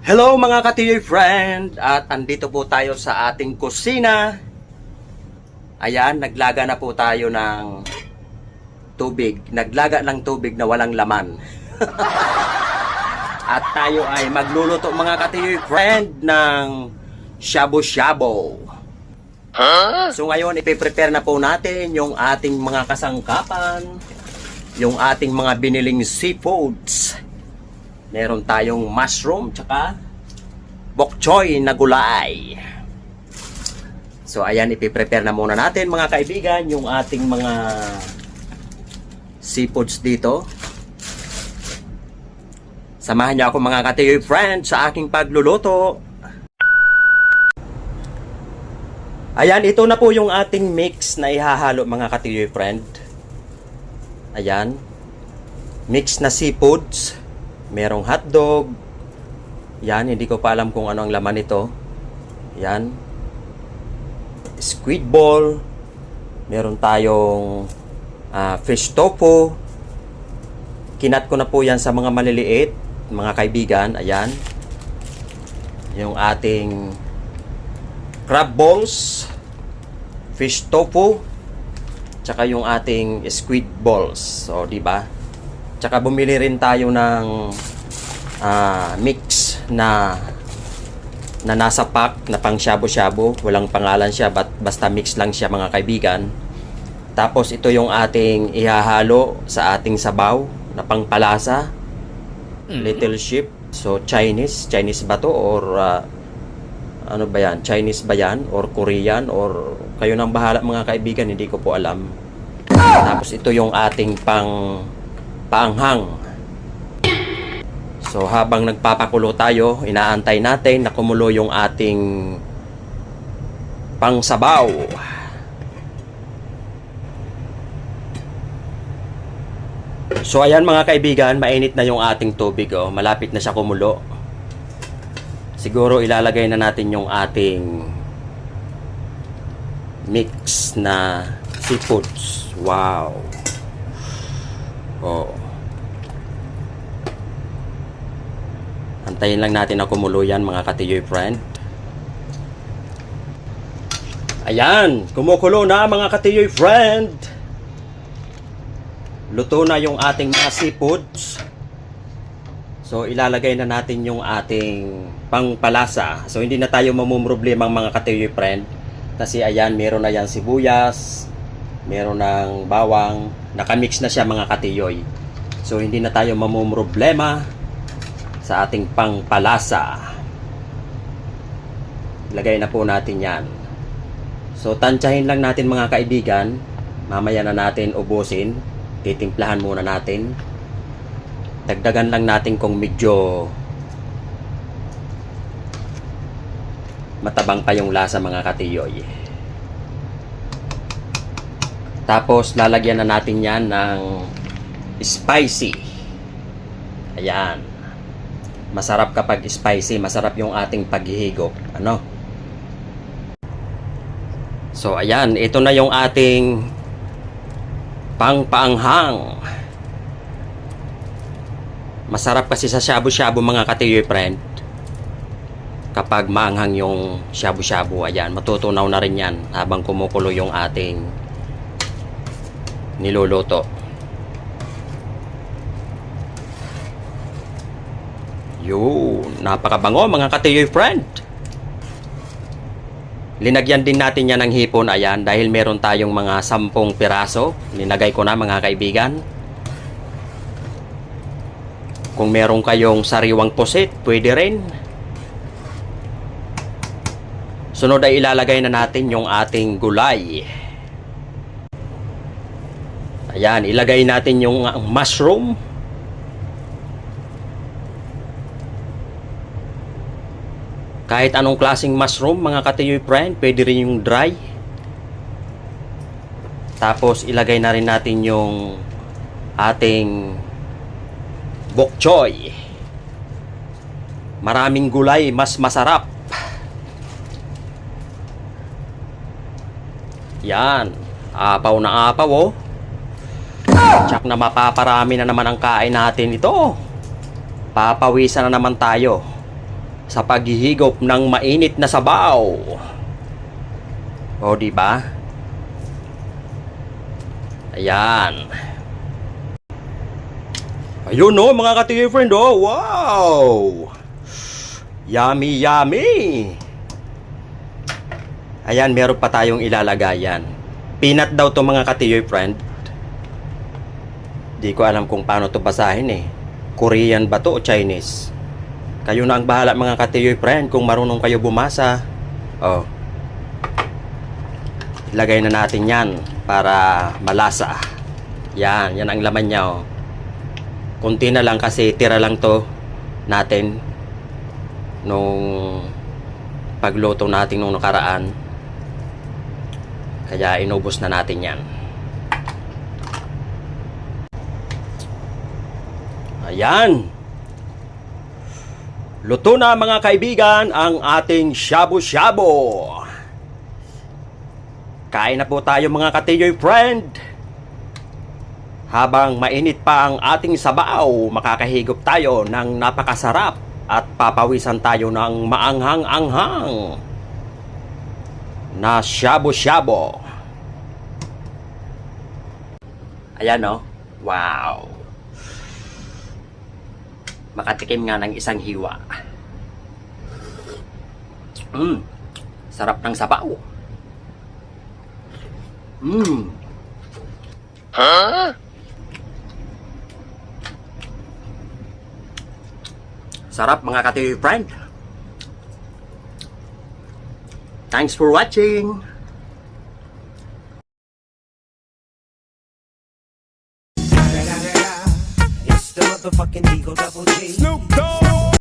Hello mga ka-TJ friend! At andito po tayo sa ating kusina. Ayan, naglaga na po tayo ng tubig. Naglaga ng tubig na walang laman. At tayo ay magluluto mga ka-TJ friend ng shabu-shabu. So ngayon, ipiprepare na po natin yung ating mga kasangkapan, yung ating mga biniling seafoods. Meron tayong mushroom tsaka bok choy na gulay. So ayan, ipiprepare na muna natin mga kaibigan yung ating mga seafoods dito. Samahan niyo ako mga ka-TJ friends sa aking pagluluto. Ayan, ito na po yung ating mix na ihahalo mga ka-TJ friend. Ayan, mix na seafoods. Merong hotdog. Yan, hindi ko pa alam kung ano ang laman nito. Yan. Squid ball. Meron tayong fish tofu. Kinat ko na po yan sa mga maliliit, mga kaibigan. Ayan. Yung ating crab balls, fish tofu, tsaka yung ating squid balls. So, di ba? Tsaka bumili rin tayo ng mix na nasa pack na pang shabu-shabu. Walang pangalan siya, basta mix lang siya mga kaibigan. Tapos ito yung ating ihahalo sa ating sabaw na pangpalasa. Little Sheep. So Chinese ba to or ano ba yan? Chinese ba yan? Or Korean? Or kayo nang bahala mga kaibigan, hindi ko po alam. Tapos ito yung ating paanghang. So habang nagpapakulo tayo, inaantay natin na kumulo yung ating pangsabaw. So ayan mga kaibigan, mainit na yung ating tubig, oh. Malapit na siya kumulo. Siguro ilalagay na natin yung ating mix na seafoods. Wow. Oh. Antayin lang natin na kumulo yan mga ka-TJ friend. Ayan, kumukulo na mga ka-TJ friend. Luto na yung ating mga seafoods. So ilalagay na natin yung ating pangpalasa. So hindi na tayo mamumroblema mga ka-TJ friend. Kasi ayan, meron na yan sibuyas, meron ng bawang, nakamix na siya mga katiyoy. So hindi na tayo mamumroblema sa ating pangpalasa. Lagay na po natin yan. So tansyahin lang natin mga kaibigan. Mamaya na natin ubusin. Titimplahan muna natin. Dagdagan lang natin kung medyo matabang pa yung lasa mga katiyoy. Tapos lalagyan na natin yan ng spicy. Ayan. Masarap kapag spicy, masarap yung ating paghihigop. Ano? So ayan, ito na yung ating pangpaanghang. Masarap kasi sa shabu-shabu mga ka-TJ friend. Kapag maanghang yung shabu-shabu, ayan, matutunaw na rin yan habang kumukulo yung ating niluluto. Yun, napakabango mga ka-TJ friend. Linagyan din natin yan ng hipon, ayan, dahil meron tayong mga 10 piraso. Linagay ko na mga kaibigan. Kung meron kayong sariwang pusit, pwede rin. Sunod ay ilalagay na natin yung ating gulay. Ayan, ilagay natin yung mushroom. Kahit anong klaseng mushroom mga ka-TJ friend, pwede rin yung dry. Tapos ilagay na rin natin yung ating bok choy. Maraming gulay, mas masarap. Yan, apaw na apaw, oh. Tsak na mapaparami na naman ang kain natin ito. Papawisan na naman tayo. sa paghihigop ng mainit na sabaw. O, di ba? Ayan. Ayun no, mga ka-TJ friend, oh. Wow! Yummy, yummy! Ayan, meron pa tayong ilalagayan. Peanut daw to, mga ka-TJ friend. Di ko alam kung paano to basahin eh. Korean ba to o Chinese? Kayo na ang bahala, mga ka-TJ friend, kung marunong kayo bumasa. Oh. Ilagay na natin yan para malasa. Yan ang laman niya, oh. Kunti na lang kasi tira lang to natin nung pagluto natin nung nakaraan. Kaya inubos na natin yan. Ayan. Luto na, mga kaibigan, ang ating shabu-shabu. Kain na po tayo, mga ka-TJ friend. Habang mainit pa ang ating sabaw, makakahigop tayo ng napakasarap at papawisan tayo ng maanghang-anghang na shabu-shabu. Ayan o. Wow. Makatikim nga ng isang hiwa. Sarap ng sabaw. Huh? Sarap, mga ka-TJ friend. Thanks for watching. It's the motherfucking Eagle Double G. Snoop Dogg.